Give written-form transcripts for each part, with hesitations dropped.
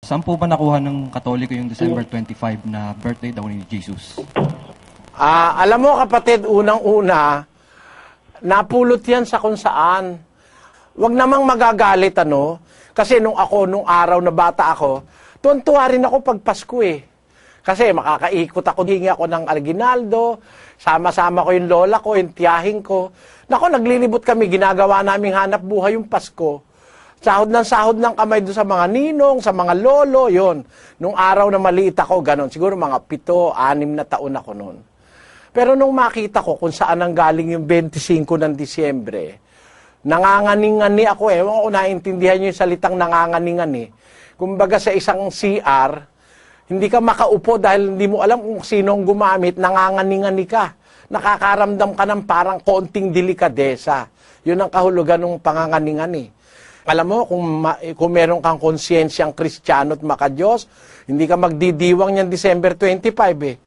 Saan po ba nakuha ng Katoliko yung December 25 na birthday daw ni Jesus? Alam mo kapatid, unang-una, napulot yan sa kung saan. Huwag namang magagalit, Kasi nung araw na bata ako, tuwan-tuwa rin ako pag Pasko eh. Kasi makakaikot ako, hingi ako ng Aguinaldo, sama-sama ko yung lola ko, yung tiyahin ko. Nako, naglilibot kami, ginagawa naming hanap buhay yung Pasko. Sahod ng kamay doon sa mga ninong, sa mga lolo, yon. Nung araw na maliit ako, ganon. Siguro mga 7, 6 na taon ako noon. Pero nung makita ko kung saan ang galing yung 25 ng Disyembre, nanganganing-ngani ako eh. Ewan ko naintindihan nyo yung salitang nanganganing-ngani. Kumbaga sa isang CR, hindi ka makaupo dahil hindi mo alam kung sinong gumamit, nanganganing-ngani ka. Nakakaramdam ka ng parang konting delikadesa. Yun ang kahulugan ng panganganing-ngani. Alam mo, kung meron kang konsyensyang Kristiyano at maka-Diyos, hindi ka magdidiwang niyan December 25 eh.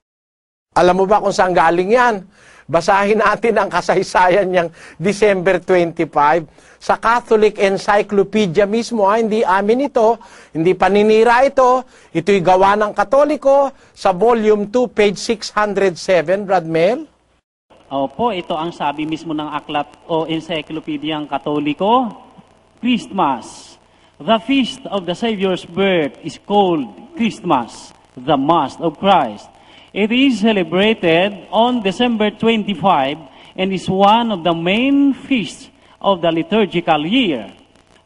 Alam mo ba kung saan galing yan? Basahin natin ang kasaysayan niyang December 25 sa Catholic Encyclopedia mismo. Hindi amin ito, hindi paninira ito. Ito'y gawa ng Katoliko sa volume 2, page 607, Brad Mel. Opo, ito ang sabi mismo ng aklat o Encyclopedia ng Katoliko. Christmas. The feast of the Savior's birth is called Christmas, the Mass of Christ. It is celebrated on December 25 and is one of the main feasts of the liturgical year.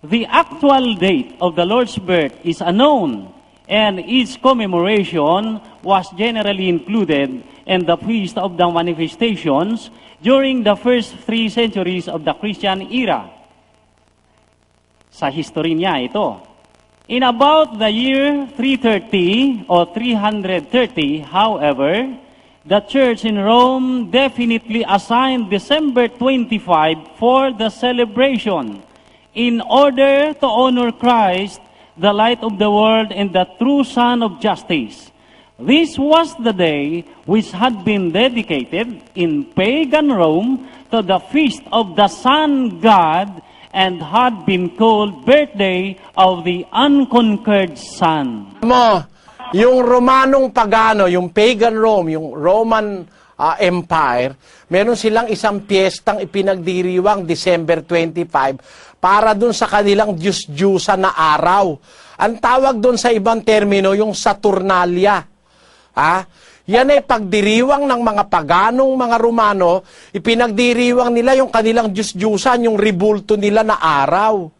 The actual date of the Lord's birth is unknown, and its commemoration was generally included in the Feast of the Manifestations during the first 3 centuries of the Christian era. Sa history niya ito. In about the year 330 or 330, however, the Church in Rome definitely assigned December 25 for the celebration in order to honor Christ, the light of the world and the true Son of Justice. This was the day which had been dedicated in pagan Rome to the feast of the Sun God and had been called birthday of the unconquered sun. Yung Romanong pagano, yung pagan Rome, yung Roman Empire, meron silang isang piyestang ipinagdiriwang December 25 para dun sa kanilang Diyos-Diyusa na araw. Ang tawag dun sa ibang termino, yung Saturnalia. Yan ay pagdiriwang ng mga paganong mga Romano, ipinagdiriwang nila yung kanilang Diyos-Diyusan, yung ribulto nila na araw.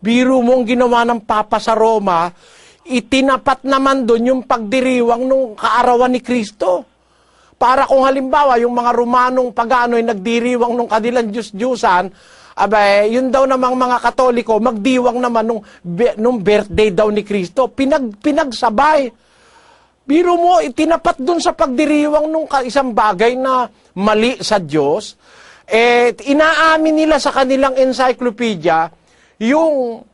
Biro mong ginawa ng Papa sa Roma, itinapat naman doon yung pagdiriwang ng kaarawan ni Kristo. Para kung halimbawa, yung mga Romanong pagano ay nagdiriwang ng kanilang Diyos-Diyusan, yun daw namang mga Katoliko, magdiwang naman nung birthday daw ni Kristo. Pinagsabay. Biro mo, itinapat dun sa pagdiriwang nung isang bagay na mali sa Diyos, inaamin nila sa kanilang encyclopedia, yung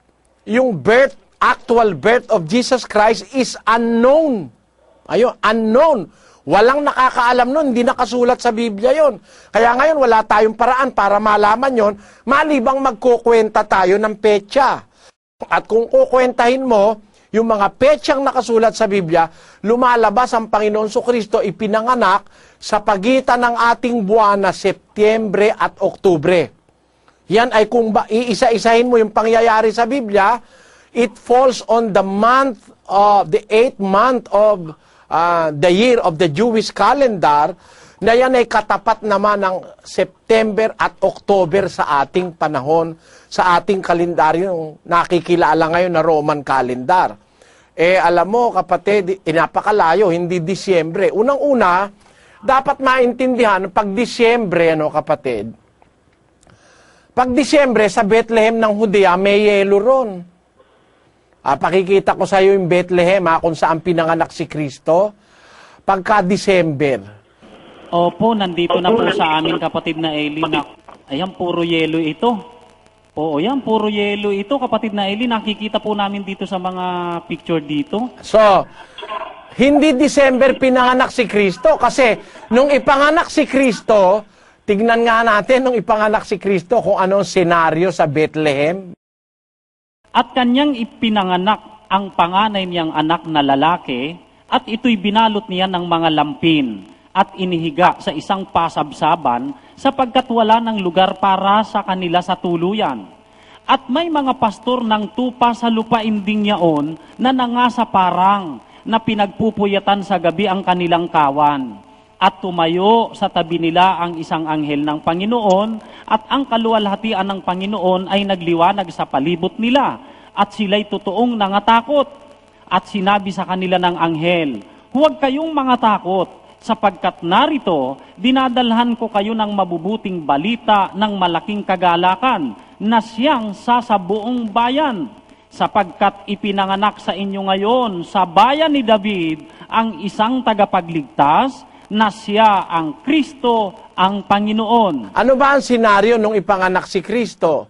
actual birth of Jesus Christ is unknown. Unknown. Walang nakakaalam nun, hindi nakasulat sa Biblia yon. Kaya ngayon, wala tayong paraan para malaman yon, malibang magkukwenta tayo ng petsa. At kung kukwentahin mo, yung mga petsang nakasulat sa Biblia, lumalabas ang Panginoon Kristo ipinanganak sa pagitan ng ating buwan na Setyembre at Oktubre. Yan ay kung iisa-isahin mo yung pangyayari sa Biblia, it falls on the month of the 8th month of the year of the Jewish calendar, na yan ay katapat naman ng September at October sa ating panahon, sa ating kalendaryo nakikilala ngayon na Roman calendar. Alam mo kapatid, napakalayo, hindi Disyembre. Unang-una, dapat maintindihan, pag Disyembre, kapatid, pag Disyembre sa Bethlehem ng Judea, may yelo ron. Pakikita ko sa iyo yung Bethlehem, kung saan pinanganak si Kristo, pagka December. Opo, nandito na po sa amin kapatid na Eli na, ayan, puro yelo ito. Oo, yan, puro yelo ito, kapatid na Eli. Nakikita po namin dito sa mga picture dito. So, hindi December pinanganak si Kristo kasi nung ipanganak si Kristo, tignan nga natin nung ipanganak si Kristo kung anong senaryo sa Bethlehem. At kanyang ipinanganak ang panganay niyang anak na lalaki at ito'y binalot niya ng mga lampin at inihiga sa isang pasabsaban sapagkat wala ng lugar para sa kanila sa tuluyan. At may mga pastor ng tupa sa lupain ding yaon na nangasa parang na pinagpupuyatan sa gabi ang kanilang kawan. At tumayo sa tabi nila ang isang anghel ng Panginoon at ang kaluwalhatian ng Panginoon ay nagliwanag sa palibot nila at sila'y totoong nangatakot. At sinabi sa kanila ng anghel, "Huwag kayong mga takot, sapagkat narito, dinadalhan ko kayo ng mabubuting balita ng malaking kagalakan na siyang sasabuong bayan. Sapagkat ipinanganak sa inyo ngayon sa bayan ni David ang isang tagapagligtas na siya ang Kristo, ang Panginoon." Ano ba ang senaryo nung ipanganak si Kristo?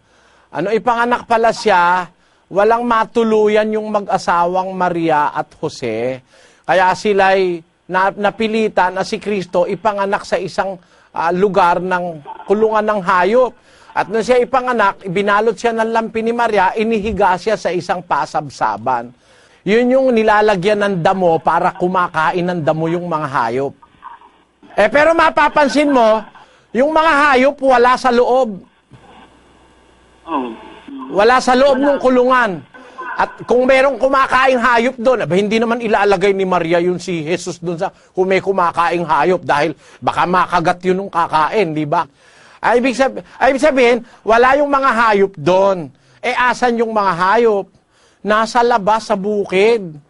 Ipanganak pala siya, walang matuluyan yung mag-asawang Maria at Jose. Kaya sila'y napilitan na si Kristo ipanganak sa isang lugar ng kulungan ng hayop. At nung siya ipanganak, ibinalot siya ng lampi ni Maria, inihiga siya sa isang pasabsaban. Yun yung nilalagyan ng damo para kumakain ng damo yung mga hayop. Pero mapapansin mo, yung mga hayop wala sa loob. Wala sa loob ng kulungan. At kung merong kumakaing hayop doon, hindi naman ilalagay ni Maria yun si Jesus doon sa kung may kumakaing hayop dahil baka makagat yun ng kakain, di ba? Ibig sabihin, wala yung mga hayop doon. Asan yung mga hayop? Nasa labas sa bukid.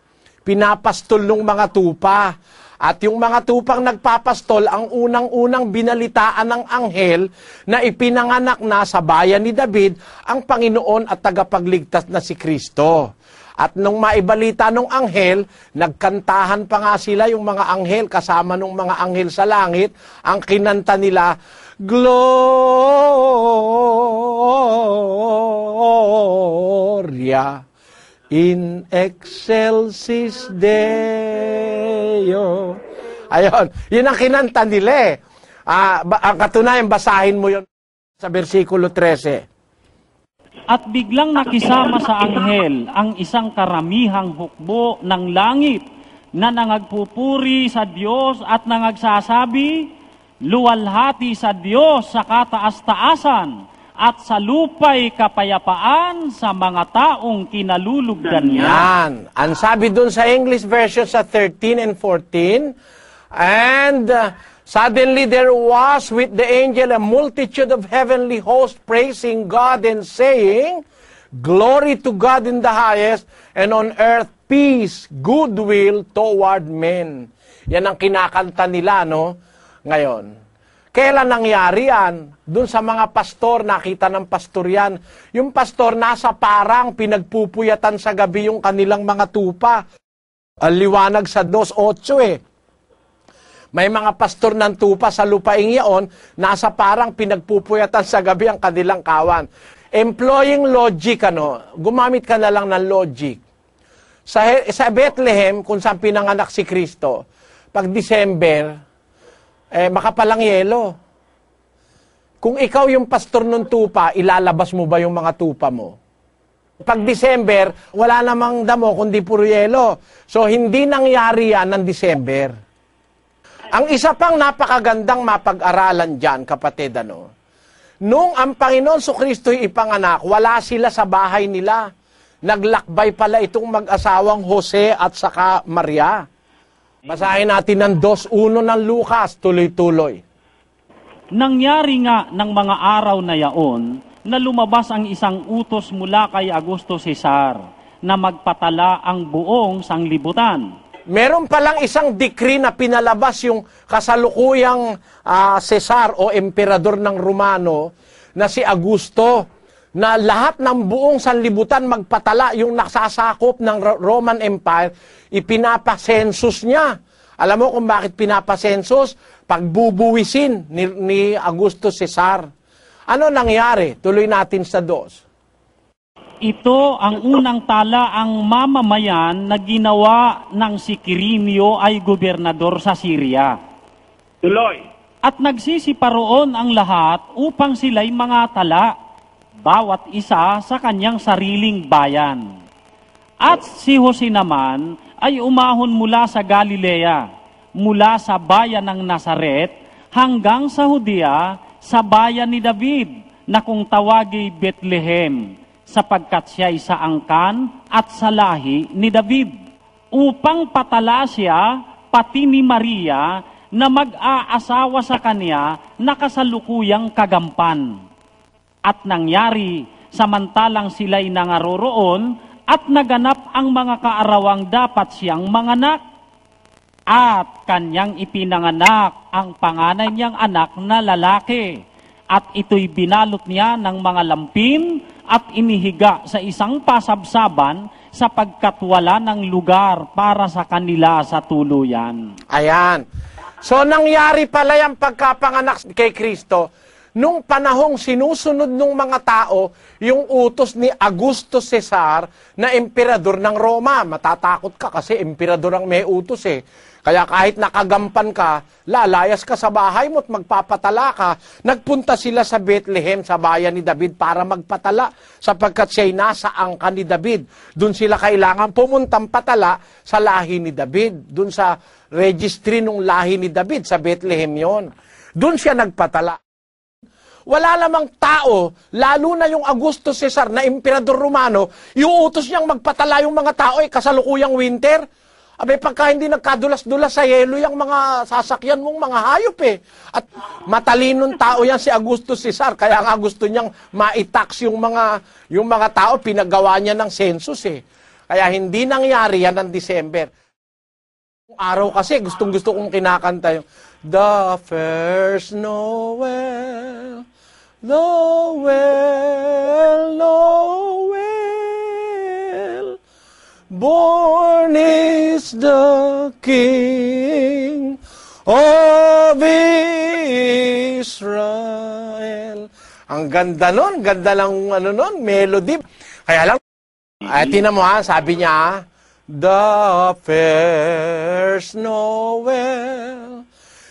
Pinapastol ng mga tupa. At yung mga tupang nagpapastol, ang unang-unang binalitaan ng anghel na ipinanganak na sa bayan ni David ang Panginoon at tagapagligtas na si Kristo. At nung maibalita ng anghel, nagkantahan pa nga sila yung mga anghel kasama ng mga anghel sa langit. Ang kinanta nila, Gloria in excelsis Deo. Ayun, yun ang kinanta nila eh. Ang katunayan, basahin mo yun sa versikulo 13. At biglang nakisama sa anghel ang isang karamihang hukbo ng langit na nangagpupuri sa Diyos at nangagsasabi, "Luwalhati sa Diyos sa kataas-taasan at sa lupay kapayapaan sa mga taong kinalulugdan niya." Yan. Ang sabi dun sa English version sa 13 and 14, and suddenly there was with the angel a multitude of heavenly hosts praising God and saying, "Glory to God in the highest, and on earth peace, goodwill toward men." Yan ang kinakanta nila, no? Ngayon. Kailan nangyari yan? Doon sa mga pastor, nakita ng pastor yan. Yung pastor nasa parang pinagpupuyatan sa gabi yung kanilang mga tupa. Ang liwanag sa 2:8 eh. May mga pastor ng tupa sa lupaing yaon, nasa parang pinagpupuyatan sa gabi ang kanilang kawan. Employing logic, gumamit ka na lang ng logic. Sa Bethlehem, kung saan pinanganak si Kristo, pag December, makapalang yelo. Kung ikaw yung pastor ng tupa, ilalabas mo ba yung mga tupa mo? Pag December, wala namang damo kundi puro yelo. So, hindi nangyari yan ng December. Ang isa pang napakagandang mapag-aralan dyan, kapatid, nung ang Panginoon Kristo'y ipanganak, wala sila sa bahay nila. Naglakbay pala itong mag-asawang Jose at saka Maria. Basahin natin ng 2:1 ng Lucas, tuloy-tuloy. Nangyari nga ng mga araw na yaon na lumabas ang isang utos mula kay Augusto Cesar na magpatala ang buong sanglibutan. Meron palang isang decree na pinalabas yung kasalukuyang Cesar o emperador ng Romano na si Augusto, na lahat ng buong sanlibutan magpatala, yung nagsasakop ng Roman Empire, ipinapasensus niya. Alam mo kung bakit pinapasensus? Pagbubuwisin ni Augusto Cesar. Ano nangyari? Tuloy natin sa 2. Ito ang unang tala ang mamamayan na ginawa ng si Quirinio ay gobernador sa Syria. Tuloy. At nagsisiparoon ang lahat upang sila'y mga tala, bawat isa sa kanyang sariling bayan. At si Jose naman ay umahon mula sa Galilea, mula sa bayan ng Nazaret, hanggang sa Judea, sa bayan ni David, na kung tawagi Bethlehem, sapagkat siya'y sa angkan at sa lahi ni David, upang patala siya, pati ni Maria, na mag-aasawa sa kanya na kasalukuyang kagampan. At nangyari, samantalang sila'y nangaroroon, at naganap ang mga kaarawang dapat siyang manganak. At kanyang ipinanganak ang panganay niyang anak na lalaki. At ito'y binalot niya ng mga lampin at inihiga sa isang pasabsaban sapagkat wala ng lugar para sa kanila sa tuluyan. Ayan. So, nangyari pala yung pagkapanganak kay Kristo nung panahong sinusunod ng mga tao yung utos ni Augusto Cesar na emperador ng Roma. Matatakot ka kasi emperador ang may utos eh. Kaya kahit nakagampan ka, lalayas ka sa bahay mo at magpapatala ka. Nagpunta sila sa Bethlehem, sa bayan ni David, para magpatala sapagkat siya'y nasa angkan ni David. Doon sila kailangan pumuntang patala sa lahi ni David. Doon sa registry ng lahi ni David, sa Bethlehem yon. Doon siya nagpatala. Wala lamang tao, lalo na yung Augusto Cesar na emperador Romano, yung utos niyang magpatala yung mga tao ay kasalukuyang winter. Abay, pagka hindi nagkadulas-dulas sa yelo yung mga sasakyan mong mga hayop eh. At matalinong tao yan si Augusto Cesar, kaya nga gusto niyang ma-tax yung mga tao, pinagawa niya ng census eh. Kaya hindi nangyari yan ng December. Araw kasi, gustong-gusto kong kinakanta yung The first Noel, Noel, Noel, born is the King of Israel. Ang ganda nun, ganda lang melody. Kaya lang, tinan mo ha, sabi niya, the first Noel,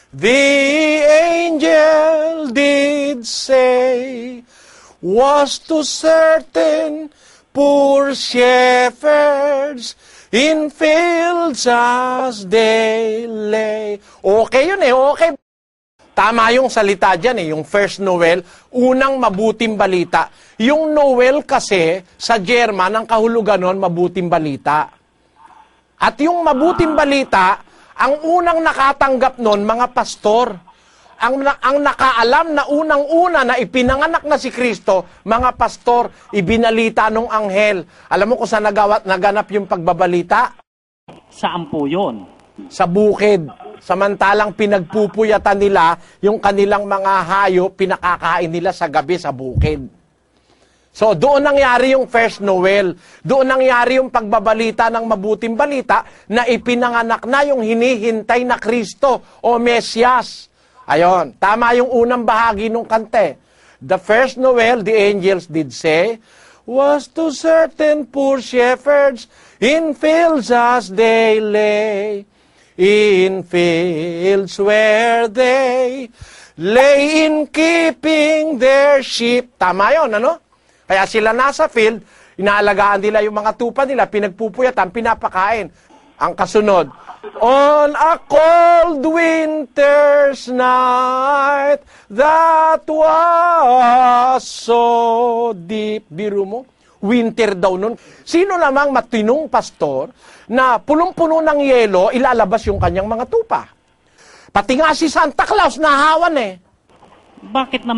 the angel did say, was to certain poor shepherds in fields as they lay. Okay yun eh, okay. Tama yung salita dyan eh, yung first Noel, unang mabuting balita. Yung Noel kasi, sa German, ang kahulugan nun, mabuting balita. At yung mabuting balita, ang unang nakatanggap nun, mga pastor. Ang nakaalam na unang-una na ipinanganak na si Kristo, mga pastor, ibinalita nung anghel. Alam mo kung saan naganap yung pagbabalita? Saan po yun? Sa bukid. Samantalang pinagpupuyatan nila yung kanilang mga hayop, pinakakain nila sa gabi sa bukid. So, doon nangyari yung first Noel. Doon nangyari yung pagbabalita ng mabuting balita na ipinanganak na yung hinihintay na Kristo o Mesyas. Ayon, tama yung unang bahagi ng kante. The first Noel, the angels did say, was to certain poor shepherds in fields as they lay. In fields where they lay in keeping their sheep. Tama yun, ano? Kaya sila nasa field, inaalagaan nila yung mga tupa nila, pinagpupuyatan, pinapakain. Ang kasunod, on a cold winter's night that was so deep. Biro mo, winter daw nun. Sino lamang matinong pastor na punong-puno ng yelo, ilalabas yung kanyang mga tupa? Pati nga si Santa Claus nahawan eh. Bakit naman